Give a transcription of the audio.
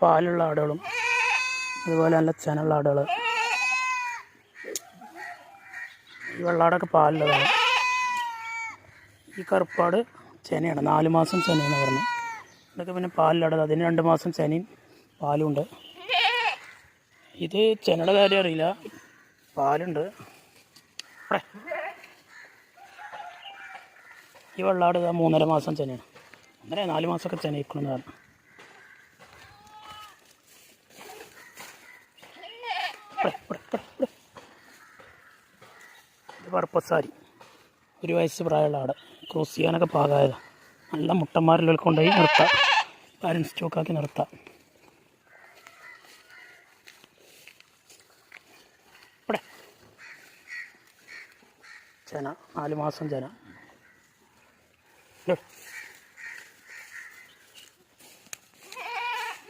പാലുള്ള ആടുകളും അതുപോലെ നല്ല ചെനുള്ള ആടുകൾ. ഈ വെള്ളാടൊക്കെ പാലുള്ളതാണ്. ഈ കറുപ്പാട് ചെനയാണ്, 4 മാസം ചെനയെന്ന് പറഞ്ഞു. ഇതൊക്കെ പിന്നെ പാലിലാടത്, അതിന് 2 മാസം ചെനയും പാലുണ്ട്. ഇത് ചെനയുടെ കാര്യം അറിയില്ല, പാലുണ്ട്. ഈ വെള്ളാട് 3.5 മാസം ചെനയാണ്, 4 മാസമൊക്കെ ചെനയിക്കണമെന്ന് പറഞ്ഞു. ഇത് പർപ്പസാരി, 1 വയസ്സ് പ്രായമുള്ള ആട്, ക്രോസ് ചെയ്യാനൊക്കെ പാകമായതാണ്. നല്ല മുട്ടന്മാരിൽ കൊണ്ടുപോയി നിർത്താം, പാരൻറ് സ്റ്റോക്കാക്കി നിർത്താം. ചെന 4 മാസം ചെന.